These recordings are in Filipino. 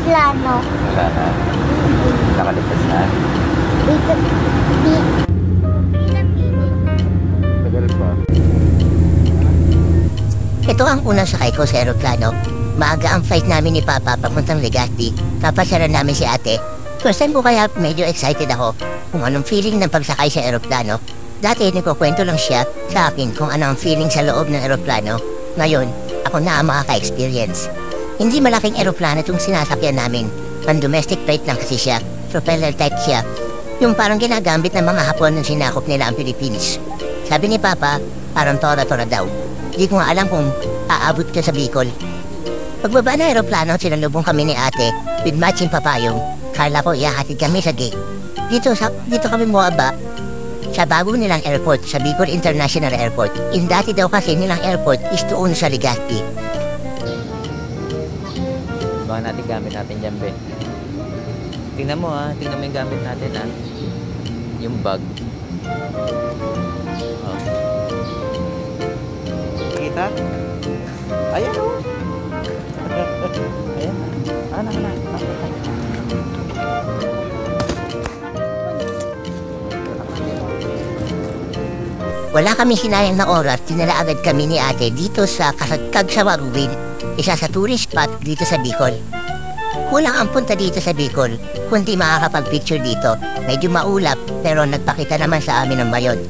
Plano. Wala na. Nakaligtas na. Dito, ilang minute. Tagal pa. Ito ang unang sakay ko sa eroplano. Maaga ang flight namin ni Papa papuntang Legazpi. Papasyaran namin si ate. First time ko kaya medyo excited ako kung anong feeling ng pagsakay sa eroplano. Dati nagkukwento lang siya sa akin kung ano ang feeling sa loob ng eroplano. Ngayon, ako na ang makaka-experience. Hindi malaking eroplano itong sinasakyan namin. Pan-domestic flight lang kasi siya. Propeller type siya. Yung parang ginagamit ng mga Hapon nung sinakop nila ang Pilipinas. Sabi ni Papa, parang tora-tora daw. Di ko nga alam kung aabot ka sa Bicol. Pagbaba na aeroplano, sinalubong kami ni ate with matching papayong. Kala ko ihahatid kami sa gate. Dito kami muaba sa bago nilang airport, sa Bicol International Airport. Yung dati daw kasi nilang airport is doon sa Legazpi. Baka natin gamit natin dyan, be. Tingnan mo ha, tingnan mo yung gamit natin ha. Yung bag. Oh. Kita? Ayan o. Ayan. Ano. Wala kami sinayang na oras, dinala agad kami ni ate dito sa Kasagkag sa Waruwin, isa sa tourist spot dito sa Bicol. Kulang ang punta dito sa Bicol, kundi makakapag-picture dito. Medyo maulap pero nagpakita naman sa amin ang bayon.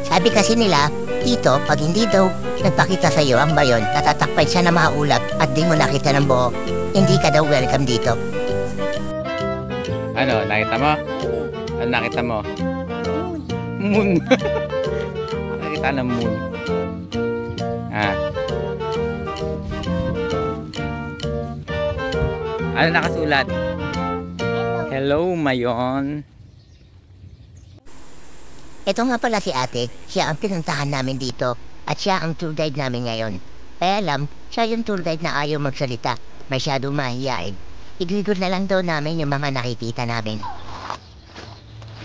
Sabi kasi nila, dito pag hindi daw nagpakita sa iyo ang bayon, natatakpan siya na maulap at di mo nakita ng buo. Hindi ka daw welcome dito. Ano, nakita mo? Ano nakita mo? Moon. Nakita ng moon. Ah. Ano nakasulat? Hello, Mayon. Ito nga pala si ate, siya ang pinuntahan namin dito at siya ang tour guide namin ngayon. Kaya alam, siya yung tour guide na ayaw magsalita, masyado mahihain. Igigod na lang daw namin yung mga nakikita namin.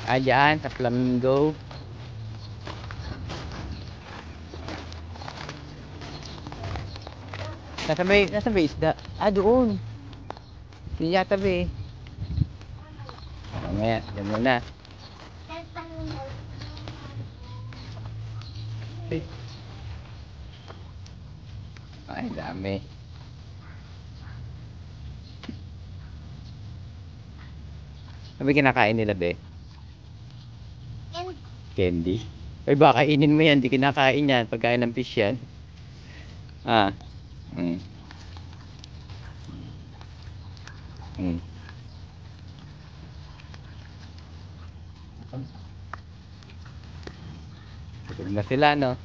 Ayan, sa Flamingo. Nasa ba isda? Ah, doon. Hindi yata ba eh. Mamaya, dyan muna. Ay, dami. Ano ba kinakain nila, be? Candy? Ay, baka kainin mo yan. Di kinakain yan. Pagkain ng fish yan. Ah. Tulog na sila, no?